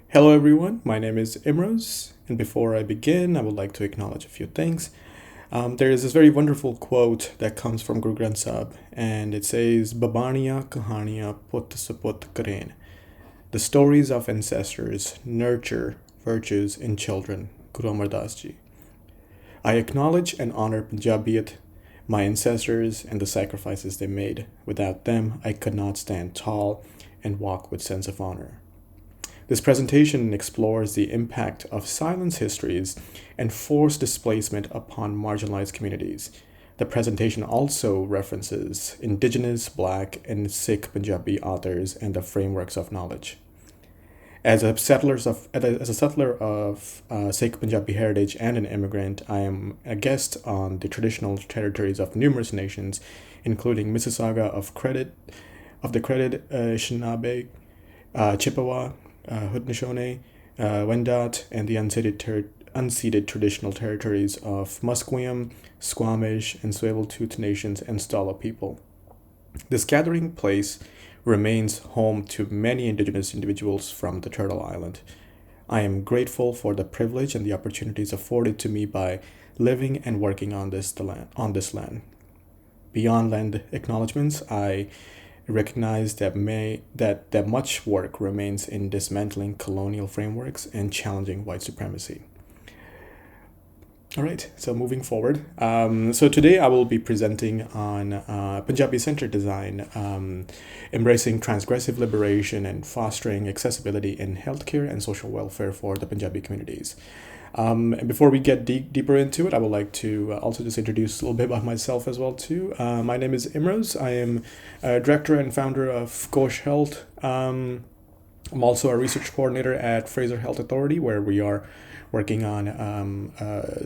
Hello, everyone. My name is Imros, and before I begin, I would like to acknowledge a few things. There is this very wonderful quote that comes from Guru Granth Sahib, and it says, "Babaniya kahaniya put saput karen." The stories of ancestors nurture virtues in children. Guru Amar Das Ji. I acknowledge and honor Panjabiyat, my ancestors, and the sacrifices they made. Without them, I could not stand tall and walk with sense of honor. This presentation explores the impact of silence histories and forced displacement upon marginalized communities. The presentation also references Indigenous, Black, and Sikh Punjabi authors and the frameworks of knowledge. As a settler of Sikh Punjabi heritage and an immigrant, I am a guest on the traditional territories of numerous nations, including Mississauga of the Credit, Anishinaabe, Chippewa, Haudenosaunee, Wendat, and the unceded traditional territories of Musqueam, Squamish, and Tsleil-Waututh nations and Stala people. This gathering place remains home to many Indigenous individuals from the Turtle Island. I am grateful for the privilege and the opportunities afforded to me by living and working on this land. Beyond land acknowledgments, I recognize that much work remains in dismantling colonial frameworks and challenging white supremacy. All right, so moving forward. So today I will be presenting on Punjabi centered design, embracing transgressive liberation and fostering accessibility in healthcare and social welfare for the Punjabi communities. And before we get deeper into it, I would like to also just introduce a little bit about myself as well too. My name is Imros. I am director and founder of Kosh Health. I'm also a research coordinator at Fraser Health Authority, where we are working on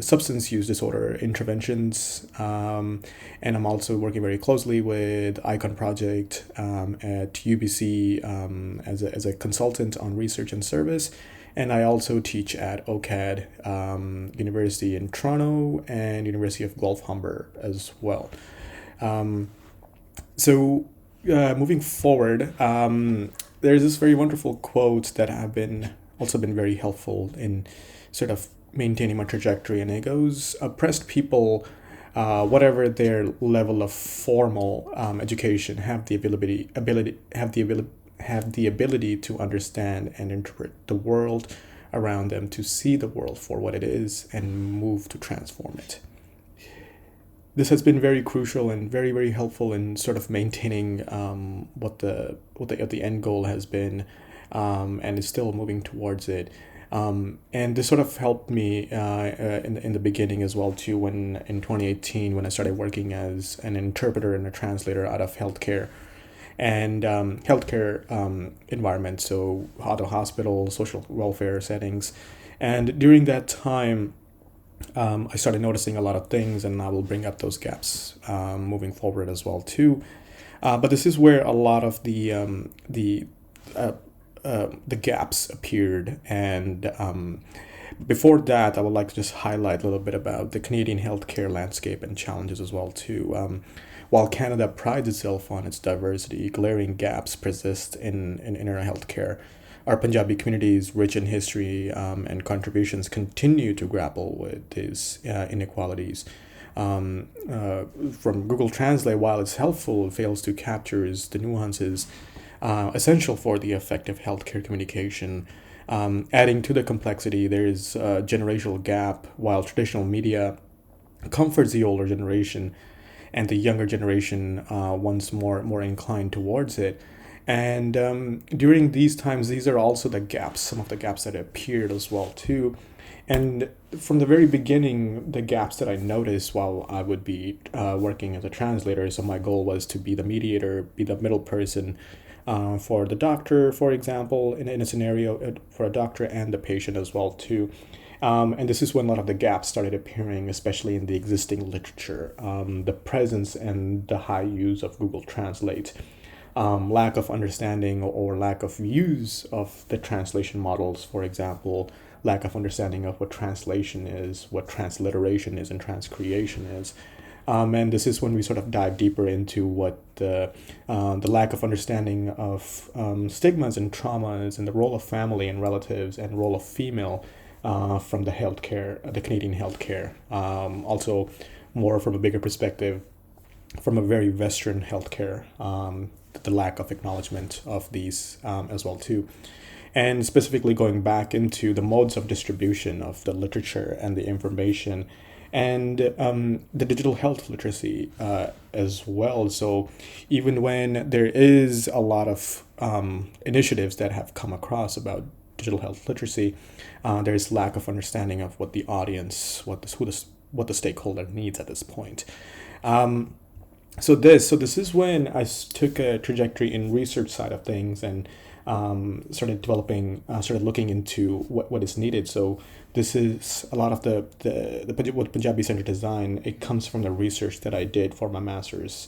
substance use disorder interventions. And I'm also working very closely with Icon Project at UBC as a consultant on research and service. And I also teach at OCAD University in Toronto and University of Guelph Humber as well. Moving forward, there's this very wonderful quote that have been very helpful in sort of maintaining my trajectory, and it goes, "Oppressed people, whatever their level of formal education, have the ability to understand and interpret the world around them, to see the world for what it is, and move to transform it." This has been very crucial and very, very helpful in sort of maintaining what the end goal has been, and is still moving towards it. And this sort of helped me in the beginning as well too, when in 2018, when I started working as an interpreter and a translator out of healthcare and healthcare environment, so out of hospital, social welfare settings. And during that time, I started noticing a lot of things, and I will bring up those gaps moving forward as well too. But this is where a lot of the gaps appeared, and before that, I would like to just highlight a little bit about the Canadian healthcare landscape and challenges as well too. While Canada prides itself on its diversity, glaring gaps persist in our healthcare. Our Punjabi communities, rich in history and contributions, continue to grapple with these inequalities. From Google Translate, while it's helpful, it fails to capture the nuances essential for the effective healthcare communication. Adding to the complexity, there is a generational gap. While traditional media comforts the older generation, and the younger generation once more inclined towards it. And during these times, these are also some of the gaps that appeared as well too. And from the very beginning, the gaps that I noticed while I would be working as a translator, so my goal was to be the mediator, be the middle person for the doctor, for example, in a scenario for a doctor and the patient as well too. And this is when a lot of the gaps started appearing, especially in the existing literature. The presence and the high use of Google Translate, lack of understanding or lack of use of the translation models, for example, lack of understanding of what translation is, what transliteration is, and transcreation is. And this is when we sort of dive deeper into what the lack of understanding of stigmas and traumas and the role of family and relatives and role of female from the Canadian healthcare. Also, more from a bigger perspective, from a very Western healthcare, the lack of acknowledgement of these as well too, and specifically going back into the modes of distribution of the literature and the information, and the digital health literacy as well. So even when there is a lot of initiatives that have come across about digital health literacy, there's lack of understanding of what the audience, what the stakeholder needs at this point. So this is when I took a trajectory in research side of things and started looking into what is needed. So this is a lot of what Panjabi Center Design. It comes from the research that I did for my master's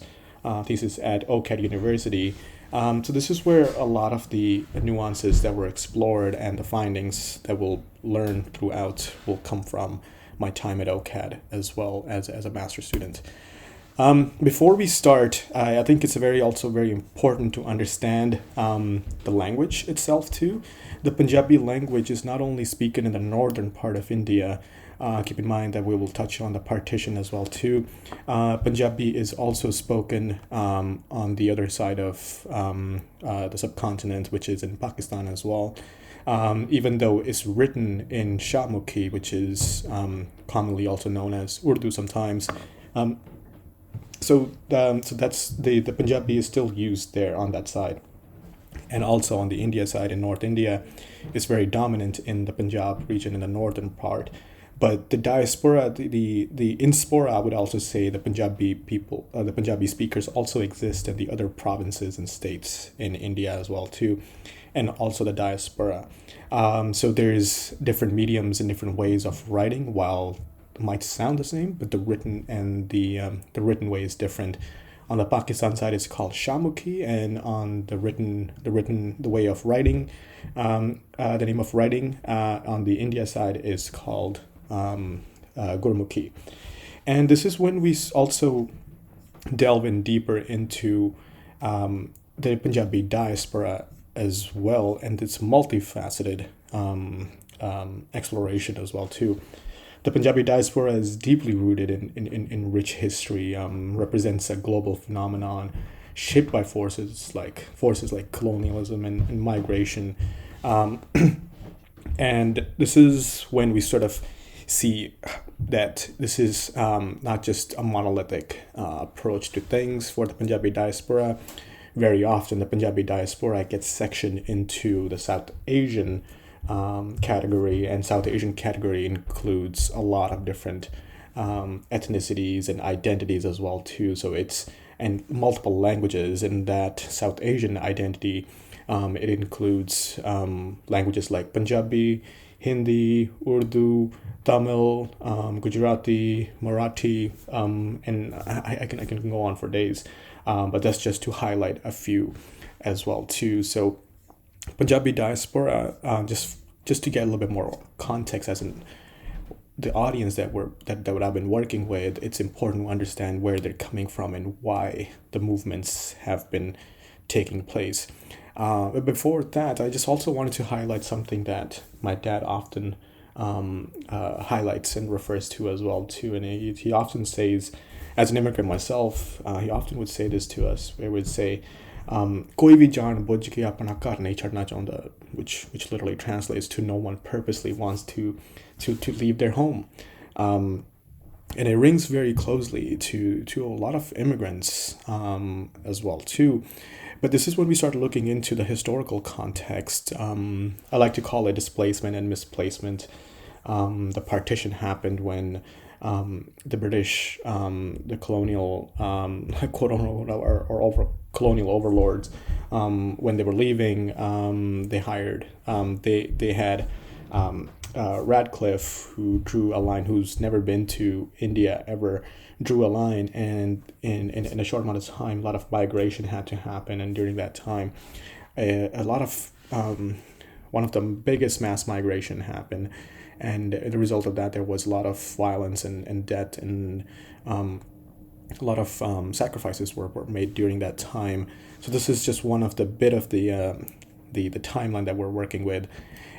thesis at OCAD University. So this is where a lot of the nuances that were explored and the findings that we'll learn throughout will come from my time at OCAD as well as a master's student. Before we start, I think it's also very important to understand the language itself too. The Punjabi language is not only spoken in the northern part of India. Keep in mind that we will touch on the partition as well too. Punjabi is also spoken on the other side of the subcontinent, which is in Pakistan as well. Even though it's written in Shahmukhi, which is commonly also known as Urdu sometimes. So that's the Punjabi is still used there on that side, and also on the India side in North India, is very dominant in the Punjab region in the northern part. But the diaspora, the inspora, I would also say the Punjabi people, the Punjabi speakers also exist in the other provinces and states in India as well too, and also the diaspora. So there's different mediums and different ways of writing, while might sound the same, but the written way is different. On the Pakistan side, it's called Shahmukhi, and on the way of writing, the name of writing on the India side is called Gurmukhi. And this is when we also delve in deeper into the Punjabi diaspora as well, and its multifaceted exploration as well too. The Punjabi diaspora is deeply rooted in rich history, represents a global phenomenon shaped by forces like colonialism and migration. And this is when we sort of see that this is not just a monolithic approach to things for the Punjabi diaspora. Very often, the Punjabi diaspora gets sectioned into the South Asian category, and South Asian category includes a lot of different ethnicities and identities as well too. So it's and multiple languages in that South Asian identity. It includes languages like Punjabi, Hindi, Urdu, Tamil, Gujarati, Marathi, and I can go on for days, but that's just to highlight a few as well too. So Punjabi diaspora, just to get a little bit more context, as in the audience that I've been working with, it's important to understand where they're coming from and why the movements have been taking place. But before that, I just also wanted to highlight something that my dad often highlights and refers to as well too, and he often says, as an immigrant myself, he often would say this to us. He would say, कोई भी जान बुझ के अपना घर नहीं छड़ना चाहता, which literally translates to no one purposely wants to leave their home. And it rings very closely to a lot of immigrants as well too. But this is when we start looking into the historical context. I like to call it displacement and misplacement. The partition happened when the British, the colonial, quote unquote, or over colonial overlords, when they were leaving, they hired, they had Radcliffe, who drew a line, who's never been to India ever, drew a line, and in a short amount of time, a lot of migration had to happen, and during that time, a lot of one of the biggest mass migration happened. And the result of that, there was a lot of violence and death and a lot of sacrifices were made during that time. So this is just one of the bit of the timeline that we're working with,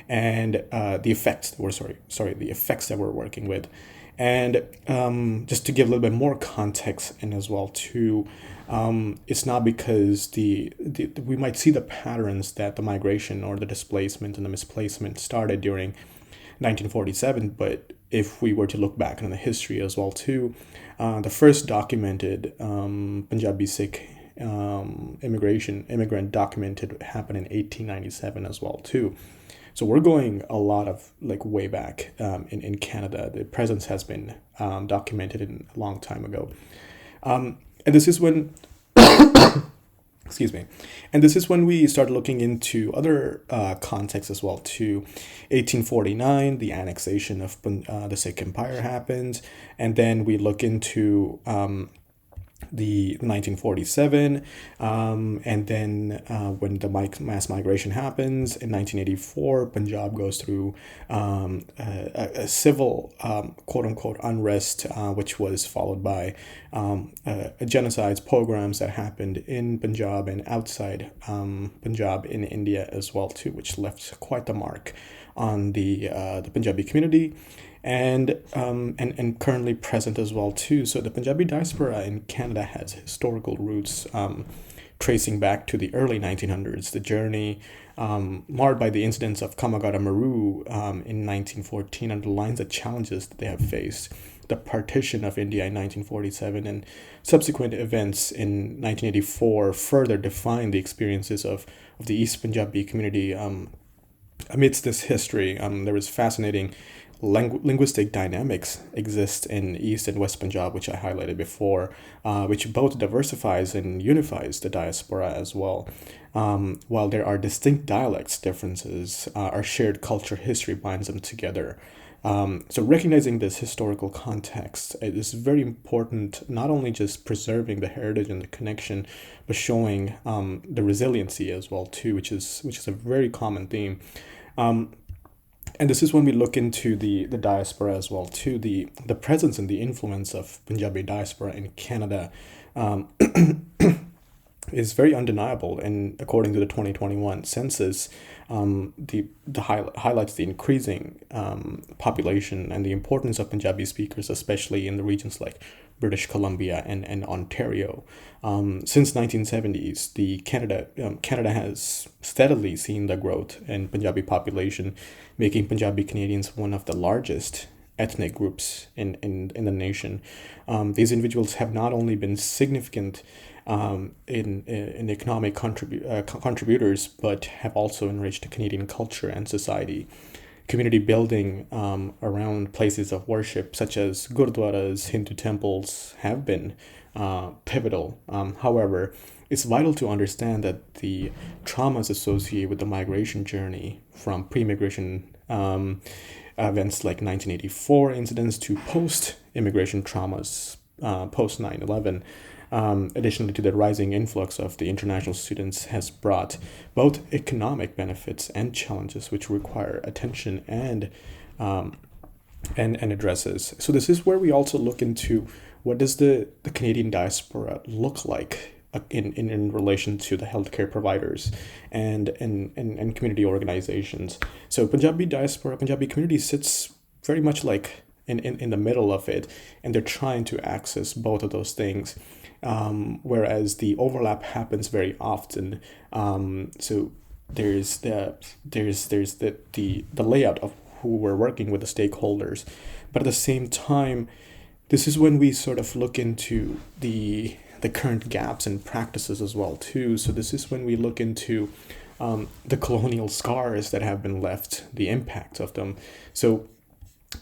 and the effects. We're the effects that we're working with, and just to give a little bit more context in as well too. It's not because we might see the patterns that the migration or the displacement and the misplacement started during 1947, but if we were to look back on the history as well too, the first documented Punjabi Sikh immigrant documented happened in 1897 as well too. So we're going a lot of like way back in Canada. The presence has been documented in a long time ago, and this is when excuse me, and this is when we start looking into other contexts as well too. 1849, the annexation of the Sikh Empire happens, and then we look into the 1947, and then when the mass migration happens in 1984, Punjab goes through a civil quote unquote unrest, which was followed by genocides, pogroms that happened in Punjab and outside Punjab in India as well too, which left quite the mark on the Punjabi community, and currently present as well too. So the Punjabi diaspora in Canada has historical roots tracing back to the early 1900s. The journey, marred by the incidents of Kamagata Maru in 1914, underlines the challenges that they have faced. The partition of India in 1947 and subsequent events in 1984 further defined the experiences of the East Punjabi community. Amidst this history, there was fascinating linguistic dynamics exist in East and West Punjab, which I highlighted before, which both diversifies and unifies the diaspora as well. While there are distinct dialects differences, our shared culture history binds them together. So recognizing this historical context, it is very important, not only just preserving the heritage and the connection, but showing the resiliency as well too, which is a very common theme. And this is when we look into the diaspora as well too, the presence and the influence of Punjabi diaspora in Canada is very undeniable. And according to the 2021 census, highlights the increasing population and the importance of Punjabi speakers, especially in the regions like British Columbia and Ontario. Since 1970s, Canada has steadily seen the growth in Punjabi population, making Punjabi Canadians one of the largest ethnic groups in the nation. These individuals have not only been significant in economic contributors, but have also enriched Canadian culture and society. Community building around places of worship, such as gurdwaras, Hindu temples, have been pivotal. However, it's vital to understand that the traumas associated with the migration journey, from pre-migration events like 1984 incidents to post-immigration traumas, post 9/11, additionally to the rising influx of the international students, has brought both economic benefits and challenges which require attention and addresses. So this is where we also look into what does the Canadian diaspora look like in relation to the healthcare providers and community organizations. So Punjabi diaspora, Punjabi community sits very much like in the middle of it, and they're trying to access both of those things. Whereas the overlap happens very often. So there's the layout of who we're working with, the stakeholders, but at the same time, this is when we sort of look into the current gaps and practices as well too. So this is when we look into the colonial scars that have been left, the impact of them. So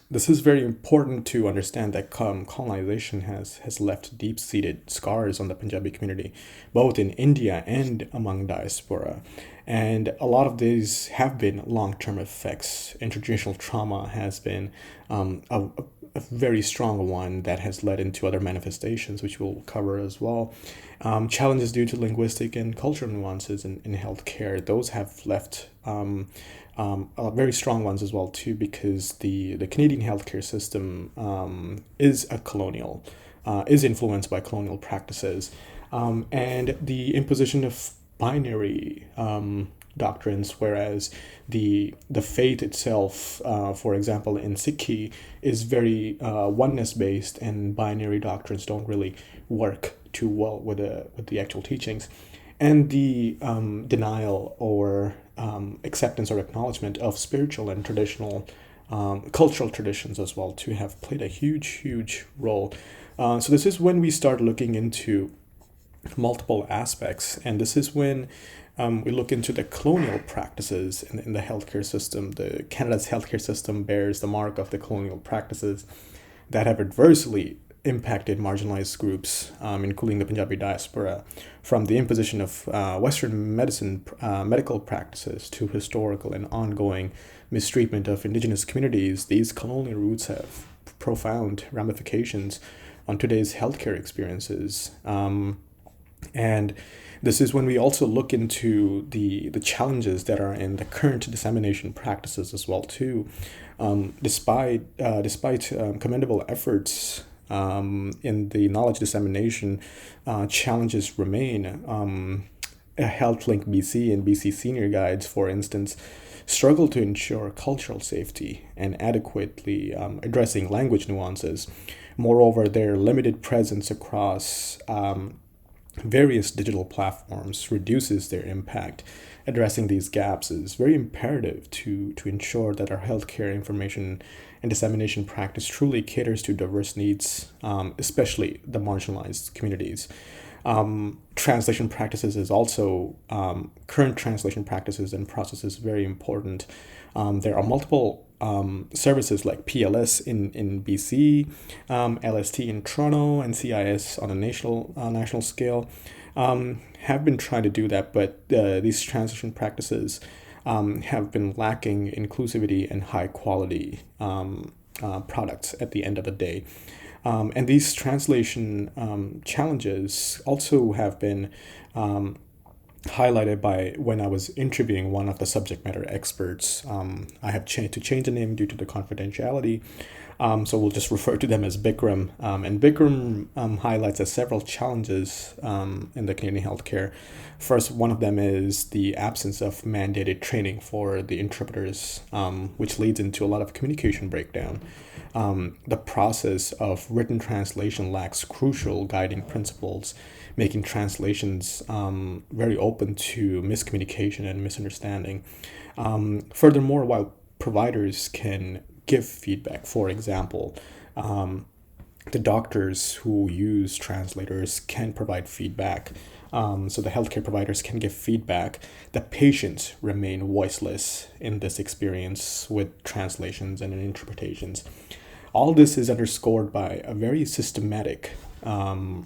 this is very important to understand that colonization has left deep-seated scars on the Punjabi community, both in India and among diaspora. And a lot of these have been long-term effects. Intergenerational trauma has been a very strong one that has led into other manifestations, which we'll cover as well. Challenges due to linguistic and cultural nuances in healthcare, those have left very strong ones as well too, because the Canadian healthcare system is a colonial is influenced by colonial practices, and the imposition of binary doctrines, whereas the faith itself, for example, in Sikhi, is very oneness based, and binary doctrines don't really work too well with the actual teachings, and the denial or acceptance or acknowledgement of spiritual and traditional cultural traditions as well to have played a huge role. So this is when we start looking into multiple aspects, and this is when we look into the colonial practices in the healthcare system. The Canada's healthcare system bears the mark of the colonial practices that have adversely impacted marginalized groups, including the Panjabi diaspora, from the imposition of Western medical practices to historical and ongoing mistreatment of indigenous communities. These colonial roots have profound ramifications on today's healthcare experiences. And this is when we also look into the challenges that are in the current dissemination practices as well too. Despite commendable efforts in the knowledge dissemination, challenges remain. HealthLink BC and BC Senior Guides, for instance, struggle to ensure cultural safety and adequately addressing language nuances. Moreover, their limited presence across various digital platforms reduces their impact. Addressing these gaps is very imperative to ensure that our healthcare information and dissemination practice truly caters to diverse needs, especially the marginalized communities. Translation practices is also current translation practices and processes very important. There are multiple services like PLS in BC, LST in Toronto, and CIS on a national scale have been trying to do that, but these translation practices have been lacking inclusivity and high quality products at the end of the day. And these translation challenges also have been highlighted by when I was interviewing one of the subject matter experts. I have to change the name due to the confidentiality. So we'll just refer to them as Bikram. And Bikram highlights several challenges in the Canadian healthcare. First, one of them is the absence of mandated training for the interpreters, which leads into a lot of communication breakdown. The process of written translation lacks crucial guiding principles, making translations very open to miscommunication and misunderstanding. Furthermore, while providers can give feedback, for example, the doctors who use translators can provide feedback. So the healthcare providers can give feedback. The patients remain voiceless in this experience with translations and interpretations. All this is underscored by a very systematic issue.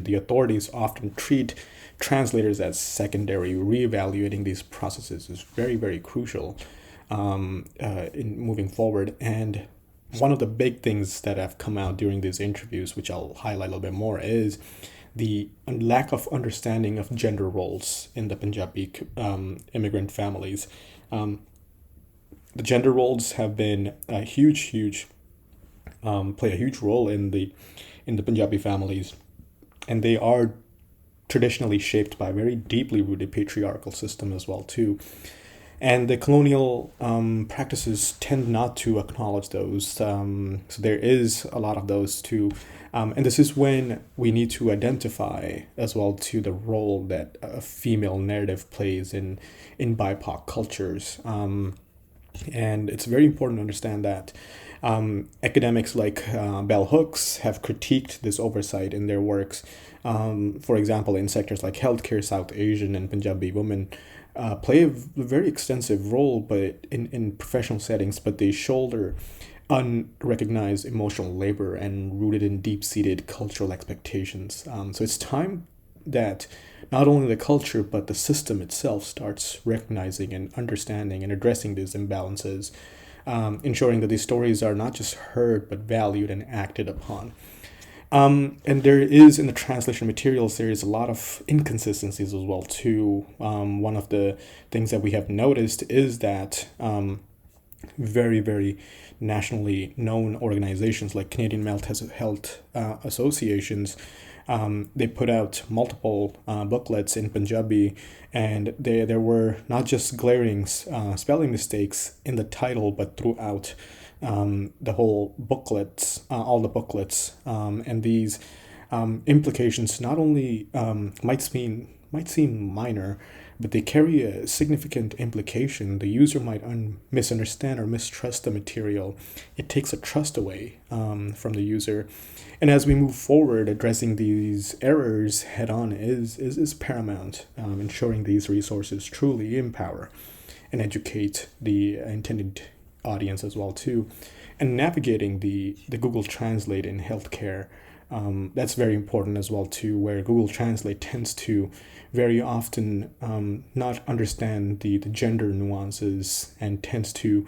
The authorities often treat translators as secondary. Reevaluating these processes is very crucial in moving forward. And one of the big things that have come out during these interviews, which I'll highlight a little bit more, is the lack of understanding of gender roles in the Punjabi immigrant families. The gender roles have been a huge play a huge role in the Punjabi families, and they are traditionally shaped by a very deeply rooted patriarchal system as well too. And the colonial practices tend not to acknowledge those. So there is a lot of those too. And this is when we need to identify as well to the role that a female narrative plays in BIPOC cultures. And it's very important to understand that academics like Bell Hooks have critiqued this oversight in their works. For example, in sectors like healthcare, South Asian and Punjabi women play a very extensive role, but in professional settings, but they shoulder unrecognized emotional labor and rooted in deep-seated cultural expectations. So it's time that not only the culture but the system itself starts recognizing and understanding and addressing these imbalances, ensuring that these stories are not just heard but valued and acted upon. And there is, in the translation materials, there is a lot of inconsistencies as well too. One of the things that we have noticed is that very, very nationally known organizations like Canadian Mental Health Associations. They put out multiple booklets in Panjabi, and there were not just glaring spelling mistakes in the title, but throughout the whole booklets, all the booklets, and these implications not only might seem minor, but they carry a significant implication. The user might misunderstand or mistrust the material. It takes a trust away from the user. And as we move forward, addressing these errors head on is paramount, ensuring these resources truly empower and educate the intended audience as well too, and navigating the Google Translate in healthcare. That's very important as well too, where Google Translate tends to very often not understand the gender nuances and tends to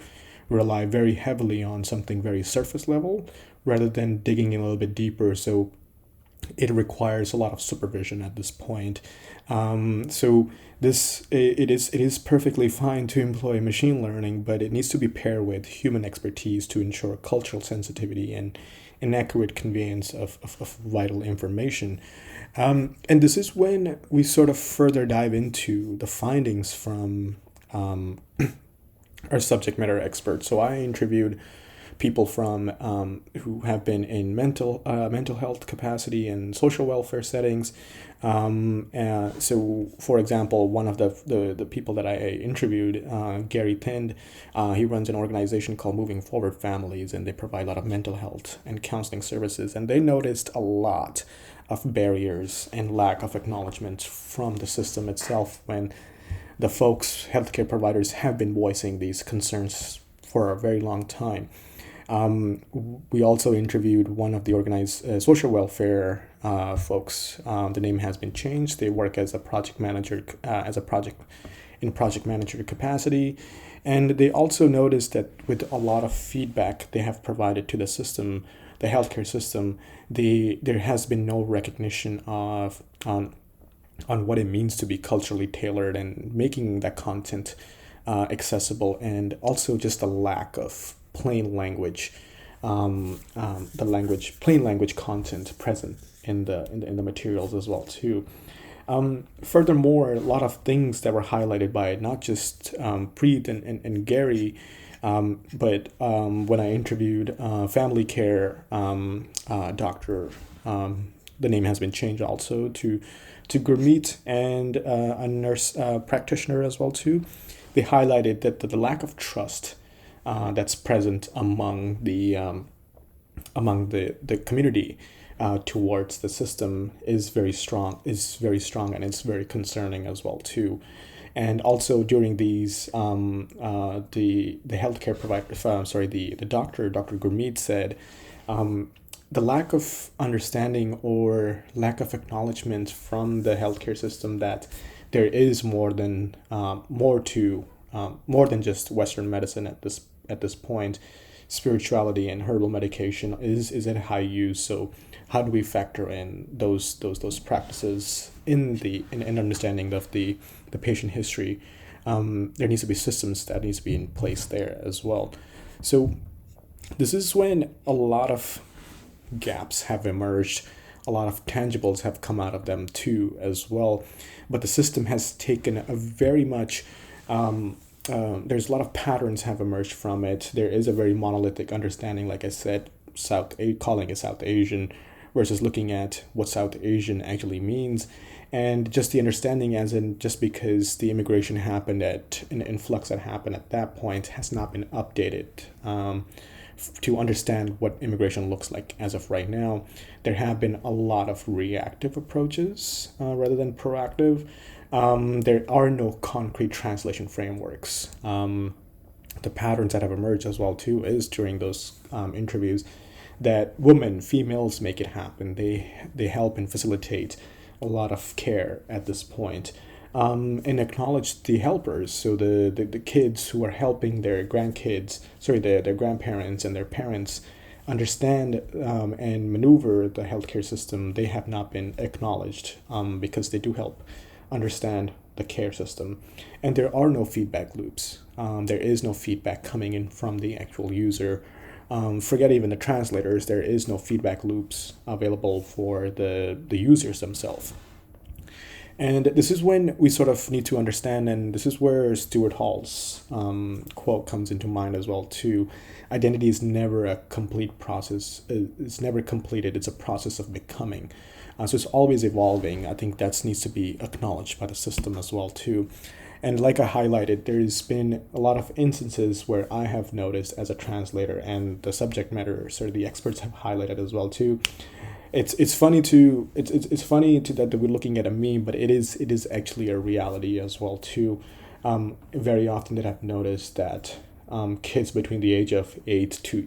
rely very heavily on something very surface level rather than digging in a little bit deeper. So it requires a lot of supervision at this point. So it is perfectly fine to employ machine learning, but it needs to be paired with human expertise to ensure cultural sensitivity and inaccurate conveyance of vital information. And this is when we sort of further dive into the findings from our subject matter experts. So I interviewed people from who have been in mental health capacity and social welfare settings. So, for example, one of the people that I interviewed, Gary Thind, he runs an organization called Moving Forward Families, and they provide a lot of mental health and counseling services. And they noticed a lot of barriers and lack of acknowledgement from the system itself when the folks, healthcare providers, have been voicing these concerns for a very long time. We also interviewed one of the organized social welfare folks. The name has been changed. They work as a project manager, in project manager capacity, and they also noticed that with a lot of feedback they have provided to the system, the healthcare system, there has been no recognition of on what it means to be culturally tailored and making that content accessible, and also just a lack of plain language, plain language content present in the materials as well too. Furthermore, a lot of things that were highlighted by not just Preet and Gary, but when I interviewed family care doctor, the name has been changed also to Gurmeet, and a nurse practitioner as well too. They highlighted that the lack of trust that's present among the community towards the system is very strong, and it's very concerning as well too. And also during these the healthcare provider, the Dr. Gurmeet said the lack of understanding or lack of acknowledgement from the healthcare system that there is more than just Western medicine at this point. Spirituality and herbal medication is at high use. So how do we factor in those practices in understanding of the patient history? There needs to be systems that needs to be in place there as well. So this is when a lot of gaps have emerged, a lot of tangibles have come out of them too as well. But the system has taken a very much there's a lot of patterns have emerged from it. There is a very monolithic understanding, like I said, calling it South Asian versus looking at what South Asian actually means, and just the understanding as in just because the immigration happened at an influx that happened at that point has not been updated to understand what immigration looks like as of right now. There have been a lot of reactive approaches rather than proactive. There are no concrete translation frameworks. The patterns that have emerged as well too is during those interviews that females make it happen. They help and facilitate a lot of care at this point, and acknowledge the helpers. So the kids who are helping their their grandparents and their parents understand and maneuver the healthcare system. They have not been acknowledged because they do help understand the care system, and there are no feedback loops. There is no feedback coming in from the actual user. Forget even the translators. There is no feedback loops available for the users themselves. And this is when we sort of need to understand, and this is where Stuart Hall's quote comes into mind as well too. Identity is never a complete process. It's never completed. It's a process of becoming. So it's always evolving. I think that needs to be acknowledged by the system as well too. And like I highlighted, there's been a lot of instances where I have noticed as a translator, and the subject matter, sort of the experts have highlighted as well too. It's funny to it's funny to that we're looking at a meme, but it is actually a reality as well too. Very often that I've noticed that kids between the age of 8 to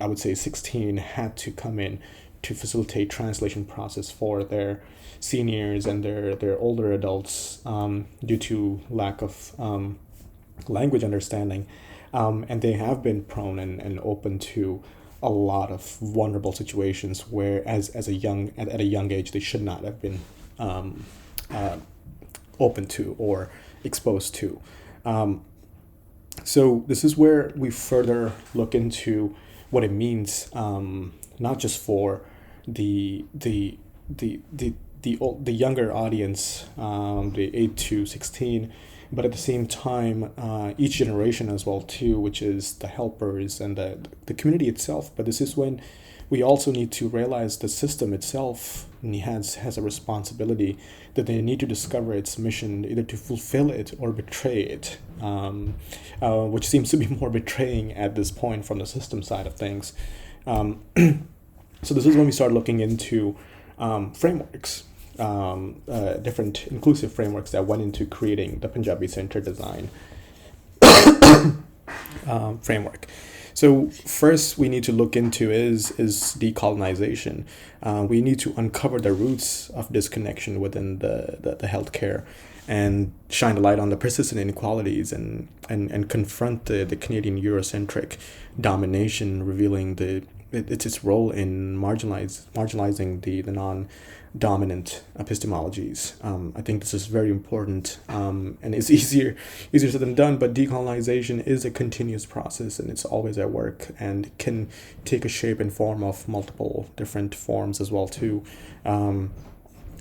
I would say 16 had to come in to facilitate translation process for their seniors and their older adults due to lack of language understanding, and they have been prone and open to a lot of vulnerable situations where as a young at a young age they should not have been open to or exposed to. So this is where we further look into what it means, not just for the younger audience, the 8 to 16, but at the same time, each generation as well too, which is the helpers and the community itself. But this is when we also need to realize the system itself has a responsibility that they need to discover its mission, either to fulfill it or betray it, which seems to be more betraying at this point from the system side of things. So this is when we start looking into frameworks, different inclusive frameworks that went into creating the Panjabi Center design framework. So first we need to look into is decolonization. We need to uncover the roots of disconnection within the healthcare and shine a light on the persistent inequalities and confront the Canadian Eurocentric domination, revealing its role in marginalizing the non-dominant epistemologies. I think this is very important, and it's easier said than done, but decolonization is a continuous process and it's always at work and can take a shape and form of multiple different forms as well too.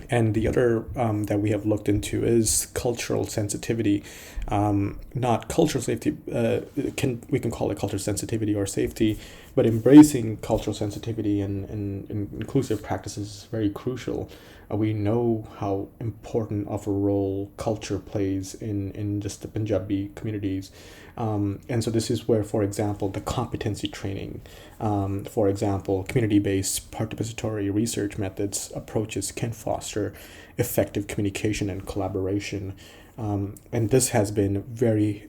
And the other that we have looked into is cultural sensitivity, not cultural safety. We can call it cultural sensitivity or safety, but embracing cultural sensitivity and inclusive practices is very crucial. We know how important of a role culture plays in just the Punjabi communities. And so this is where, for example, the competency training, for example, community-based participatory research methods approaches can foster effective communication and collaboration. And this has been very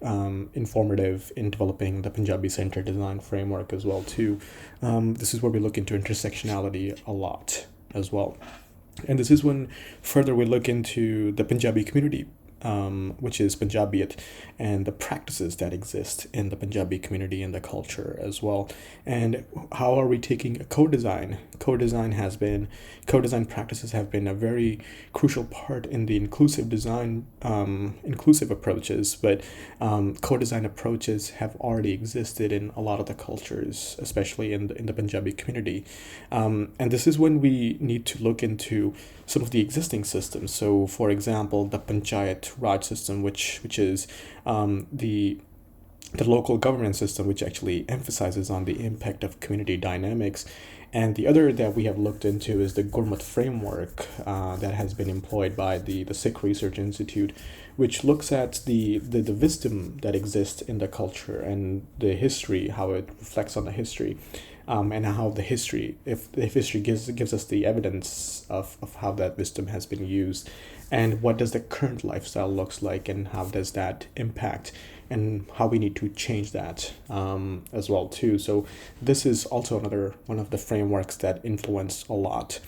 informative in developing the Panjabi Center design framework as well too. This is where we look into intersectionality a lot as well. And this is when further we look into the Punjabi community, which is Panjabiyat, and the practices that exist in the Punjabi community and the culture as well. And how are we taking a co-design? Co-design practices have been a very crucial part in the inclusive design, inclusive approaches, but co-design approaches have already existed in a lot of the cultures, especially in the Punjabi community. And this is when we need to look into some of the existing systems. So, for example, the Panchayat Raj system, which is the local government system, which actually emphasizes on the impact of community dynamics. And the other that we have looked into is the Gurmat framework that has been employed by the Sikh Research Institute, which looks at the wisdom that exists in the culture and the history, how it reflects on the history. And how the history, if history gives us the evidence of how that wisdom has been used, and what does the current lifestyle looks like, and how does that impact, and how we need to change that as well too. So this is also another one of the frameworks that influenced a lot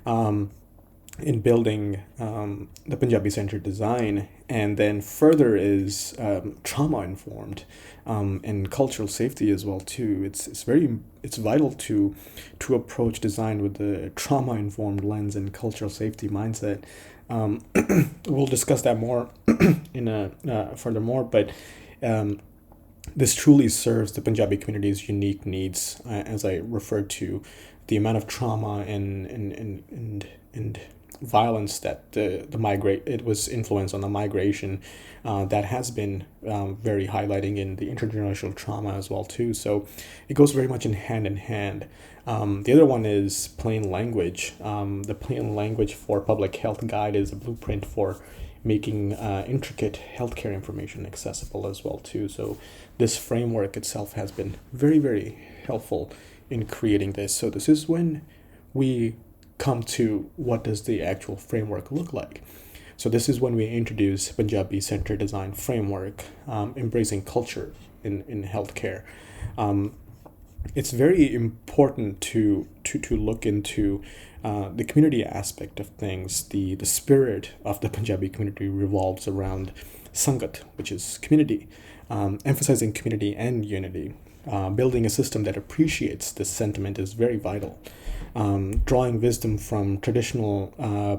in building the Panjabi Center design. And then further is trauma informed and cultural safety as well too. It's vital to approach design with the trauma informed lens and cultural safety mindset. We'll discuss that more in furthermore, but um, this truly serves the Punjabi community's unique needs, as I referred to the amount of trauma and violence that the migrate it was influence on the migration that has been very highlighting in the intergenerational trauma as well too. So it goes very much in hand in hand. The other one is plain language. The plain language for public health guide is a blueprint for making intricate healthcare information accessible as well too. So this framework itself has been very helpful in creating this. So this is when we come to what does the actual framework look like. So this is when we introduce Punjabi Center Design Framework, embracing culture in healthcare. It's very important to look into the community aspect of things. The spirit of the Punjabi community revolves around Sangat, which is community, emphasizing community and unity. Building a system that appreciates this sentiment is very vital. Drawing wisdom from traditional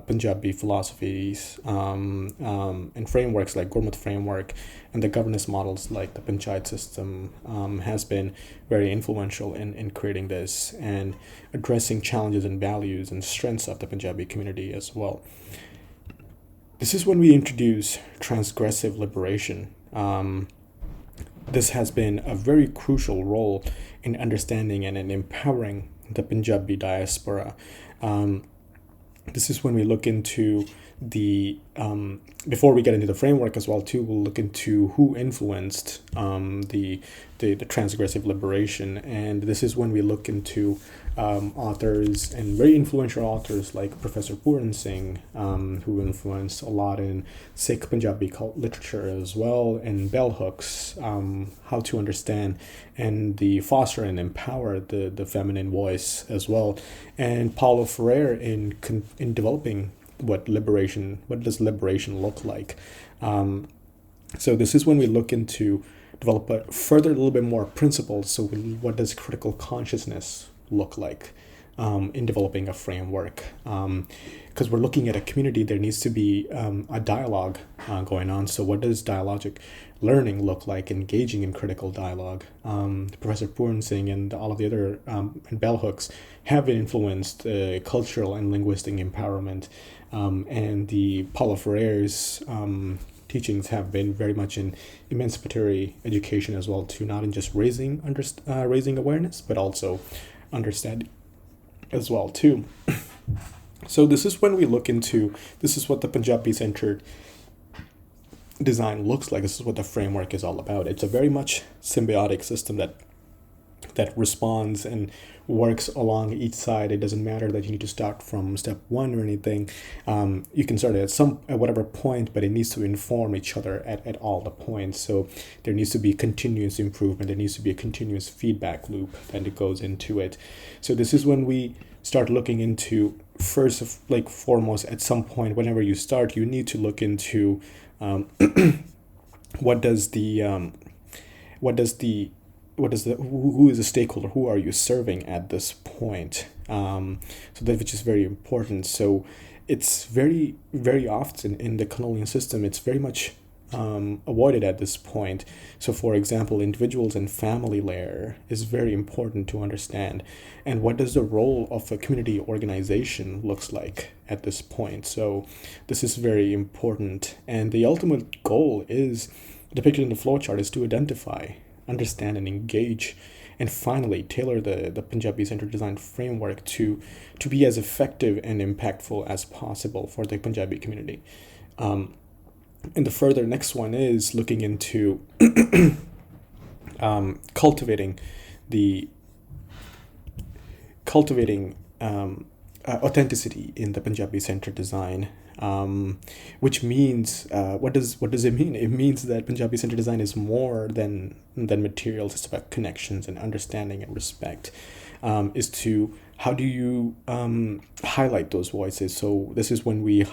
Punjabi philosophies and frameworks like Gurmat framework and the governance models like the Panchayat system has been very influential in creating this and addressing challenges and values and strengths of the Punjabi community as well. This is when we introduce transgressive liberation. This has been a very crucial role in understanding and in empowering the Punjabi diaspora. This is when we look into before we get into the framework as well too, we'll look into who influenced the transgressive liberation, and this is when we look into authors and very influential authors like Professor Puran Singh, who influenced a lot in Sikh Punjabi literature as well, and bell hooks, how to understand and foster and empower the feminine voice as well, and Paulo Freire in developing what does liberation look like. So this is when we look into develop a little bit more principles. So what does critical consciousness look like in developing a framework? Because we're looking at a community, there needs to be a dialogue going on. So what does dialogic learning look like, engaging in critical dialogue? Professor Puran Singh and all of the other and bell hooks have influenced cultural and linguistic empowerment, and the Paulo Freire's teachings have been very much in emancipatory education as well too, not in just raising awareness, but also understanding as well too. So this is when we look into, this is what the Punjabi centered design looks like. This is what the framework is all about. It's a very much symbiotic system that responds and works along each side. It doesn't matter that you need to start from step one or anything. You can start at whatever point, but it needs to inform each other at all the points. So there needs to be continuous improvement. There needs to be a continuous feedback loop that goes into it. So this is when we start looking into, foremost, at some point, whenever you start, you need to look into who is the stakeholder, who are you serving at this point? So that, which is very important. So it's very often in the colonial system, it's very much avoided at this point. So for example, individuals and family layer is very important to understand, and what does the role of a community organization looks like at this point. So this is very important, and the ultimate goal is depicted in the flowchart is to identify, understand, and engage, and finally tailor the Punjabi Center Design Framework to be as effective and impactful as possible for the Punjabi community. And the further next one is looking into cultivating authenticity in the Punjabi Center Design, which means what does it mean? It means that Punjabi Center Design is more than materials. It's about connections and understanding and respect. is to how do you highlight those voices. So this is when we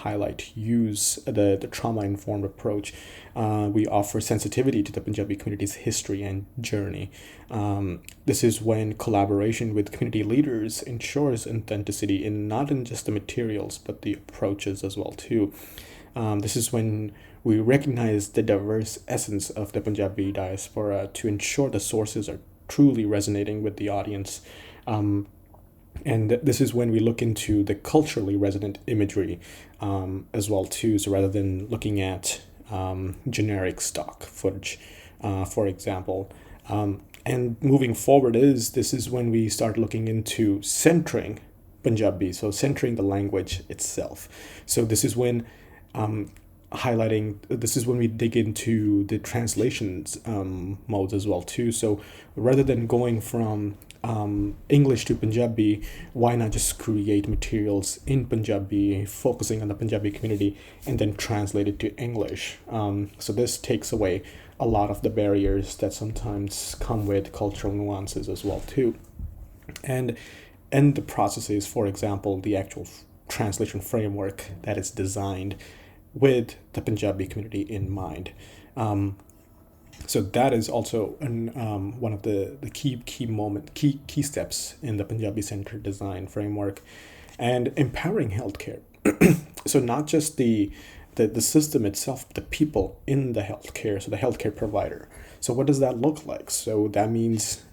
use the trauma-informed approach. We offer sensitivity to the Punjabi community's history and journey. This is when collaboration with community leaders ensures authenticity in not in just the materials but the approaches as well too. This is when we recognize the diverse essence of the Punjabi diaspora to ensure the sources are truly resonating with the audience. And this is when we look into the culturally resonant imagery as well too. So rather than looking at generic stock footage, for example. And moving forward this is when we start looking into centering Punjabi, so centering the language itself. So this is when this is when we dig into the translations modes as well too. So rather than going from English to Punjabi, why not just create materials in Punjabi, focusing on the Punjabi community, and then translate it to English? So this takes away a lot of the barriers that sometimes come with cultural nuances as well too. And the processes, for example, the actual translation framework that is designed with the Punjabi community in mind. So that is also one of the key steps in the Punjabi centered design framework. And empowering healthcare. So not just the system itself, the people in the healthcare, so the healthcare provider. So what does that look like? So that means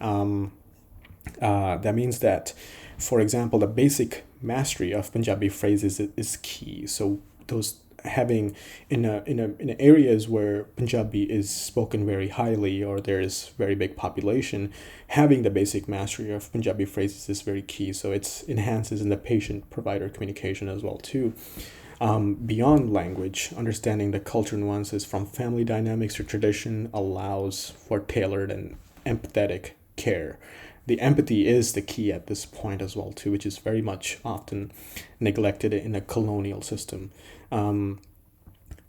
that, for example, the basic mastery of Punjabi phrases is key. So those having in areas where Punjabi is spoken very highly or there is very big population, having the basic mastery of Punjabi phrases is very key. So it enhances in the patient-provider communication as well too. Beyond language, understanding the culture nuances from family dynamics to tradition allows for tailored and empathetic care. The empathy is the key at this point as well too, which is very much often neglected in a colonial system.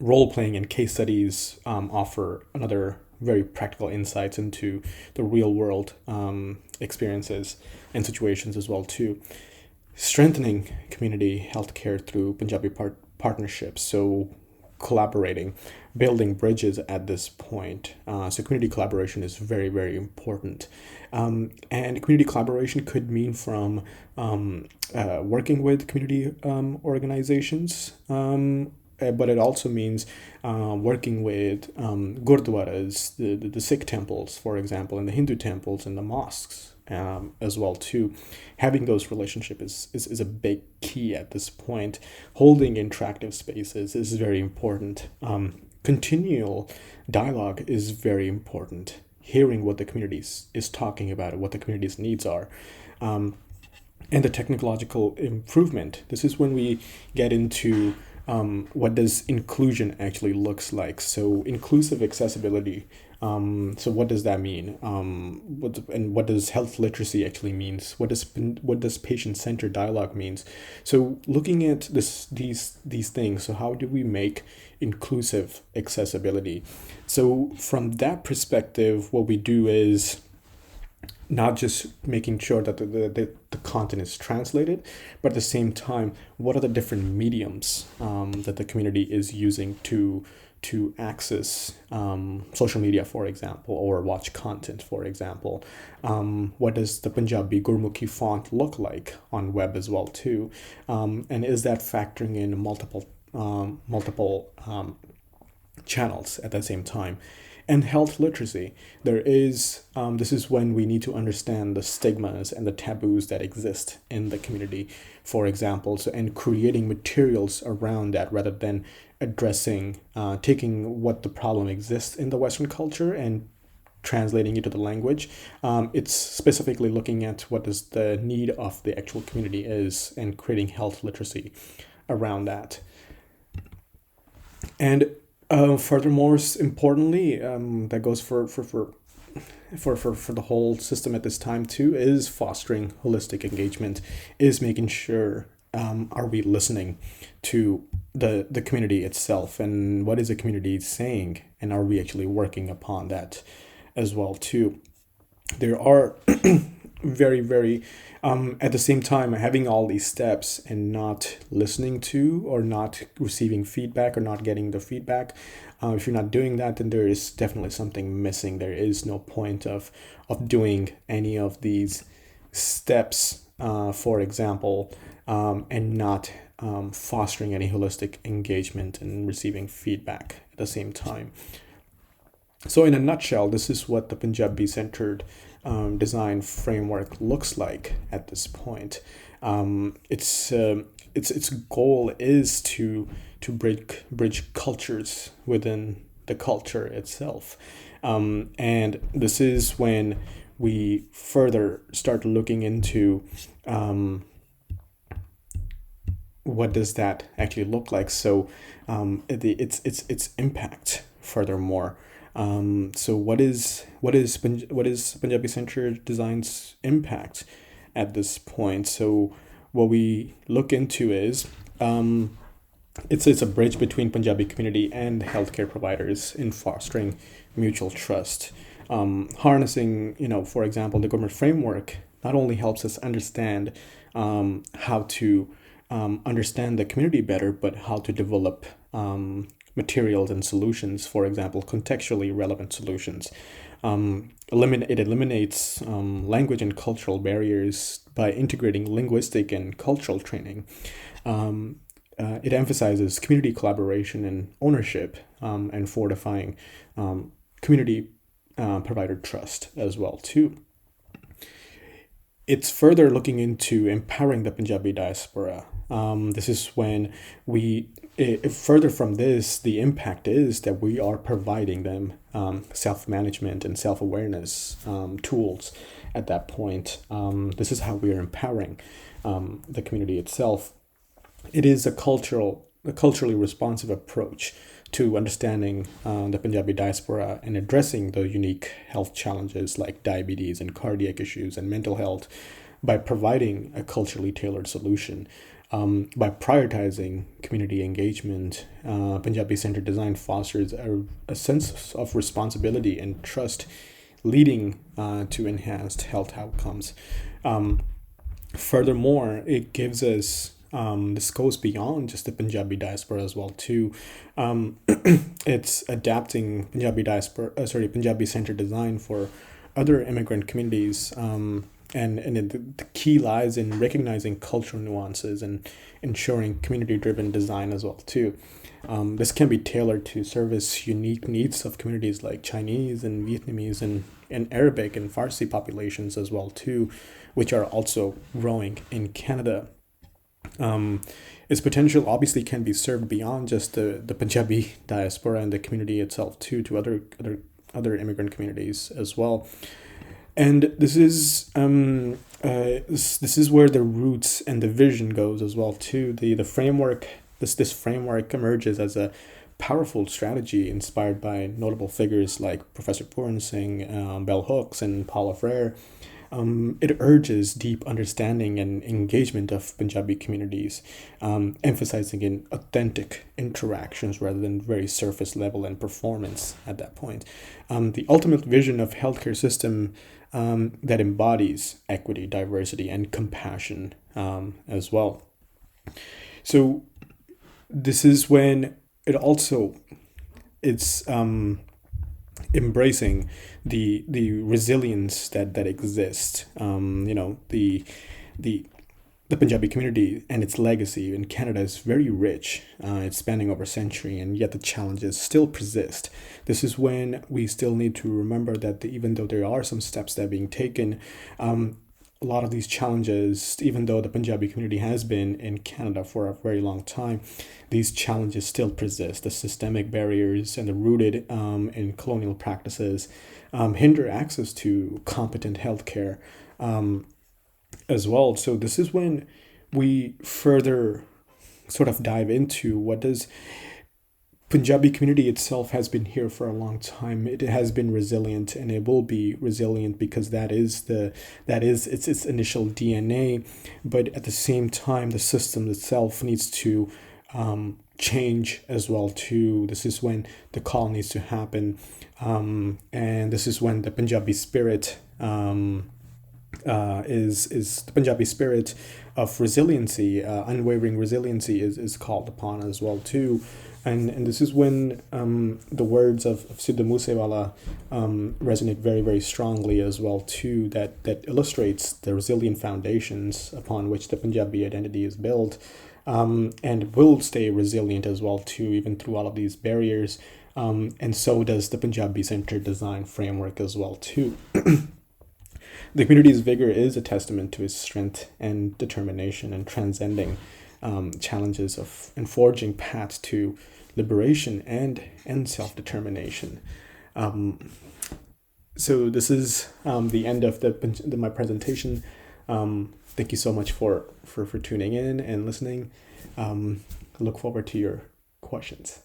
Role-playing and case studies offer another very practical insights into the real-world experiences and situations as well too. Strengthening community healthcare through Punjabi partnerships, so collaborating, building bridges at this point. So community collaboration is very, very important. And community collaboration could mean from working with community organizations, but it also means working with gurdwaras, the Sikh temples, for example, and the Hindu temples and the mosques as well too. Having those relationships is a big key at this point. Holding interactive spaces is very important. Continual dialogue is very important. Hearing what the community is talking about, what the community's needs are. And the technological improvement. This is when we get into what does inclusion actually looks like. So inclusive accessibility. So what does that mean? What does health literacy actually means? What does patient-centered dialogue means? So looking at these things. So how do we make inclusive accessibility? So from that perspective, what we do is not just making sure that the content is translated, but at the same time, what are the different mediums that the community is using to access social media, for example, or watch content, for example. What does the Punjabi Gurmukhi font look like on web as well too? And is that factoring in multiple channels at the same time? And health literacy. This is when we need to understand the stigmas and the taboos that exist in the community, for example, and creating materials around that rather than addressing, taking what the problem exists in the Western culture and translating it to the language. It's specifically looking at what is the need of the actual community is and creating health literacy around that. And furthermore, importantly, that goes for the whole system at this time too, is fostering holistic engagement, is making sure are we listening to the community itself and what is the community saying, and are we actually working upon that as well too. There are very, very, at the same time, having all these steps and not listening to or not receiving feedback or not getting the feedback, if you're not doing that, then there is definitely something missing. There is no point of doing any of these steps, for example, and not fostering any holistic engagement and receiving feedback at the same time. So, in a nutshell, this is what the Punjabi centered design framework looks like at this point. Its goal is to bridge cultures within the culture itself, and this is when we further start looking into what does that actually look like. So, its impact furthermore. So what is Punjabi centered design's impact at this point? So what we look into is it's a bridge between Punjabi community and healthcare providers in fostering mutual trust. Harnessing, for example, the government framework not only helps us understand how to understand the community better, but how to develop materials and solutions, for example, contextually relevant solutions. It eliminates language and cultural barriers by integrating linguistic and cultural training. It emphasizes community collaboration and ownership, and fortifying community provider trust as well too. It's further looking into empowering the Punjabi diaspora. This is when further from this, the impact is that we are providing them self management and self awareness tools at that point. This is how we are empowering the community itself. It is a culturally responsive approach to understanding the Punjabi diaspora and addressing the unique health challenges like diabetes and cardiac issues and mental health by providing a culturally tailored solution. By prioritizing community engagement, Punjabi centered design fosters a sense of responsibility and trust, leading to enhanced health outcomes. Furthermore, it gives us this goes beyond just the Punjabi diaspora as well too. It's adapting Punjabi centered design for other immigrant communities. The key lies in recognizing cultural nuances and ensuring community-driven design as well too. This can be tailored to service unique needs of communities like Chinese and Vietnamese and Arabic and Farsi populations as well too, which are also growing in Canada. Its potential obviously can be served beyond just the Punjabi diaspora and the community itself too, to other immigrant communities as well. And this is where the roots and the vision goes as well too. The framework this framework emerges as a powerful strategy inspired by notable figures like Professor Pooran Singh, Bell Hooks, and Paula Frere. It urges deep understanding and engagement of Punjabi communities, emphasizing in authentic interactions rather than very surface level and performance at that point. The ultimate vision of healthcare system that embodies equity, diversity, and compassion as well. So this is when it's embracing the resilience that exists. The Punjabi community and its legacy in Canada is very rich. It's spanning over a century, and yet the challenges still persist. This is when we still need to remember that even though there are some steps that are being taken, a lot of these challenges, even though the Punjabi community has been in Canada for a very long time, these challenges still persist. The systemic barriers and the rooted in colonial practices hinder access to competent healthcare as well. So this is when we further sort of dive into what does Punjabi community itself has been here for a long time. It has been resilient, and it will be resilient because that is its initial DNA. But at the same time, the system itself needs to change as well too. This is when the call needs to happen, and this is when the Punjabi spirit is the Punjabi spirit of resiliency, unwavering resiliency is called upon as well too, and this is when the words of Siddha Moosewala resonate very strongly as well too. That illustrates the resilient foundations upon which the Punjabi identity is built, and will stay resilient as well too, even through all of these barriers. And so does the Punjabi centered design framework as well too. The community's vigor is a testament to its strength and determination and transcending challenges of and forging paths to liberation and self-determination. So this is the end of my presentation. Thank you so much for tuning in and listening. Look forward to your questions.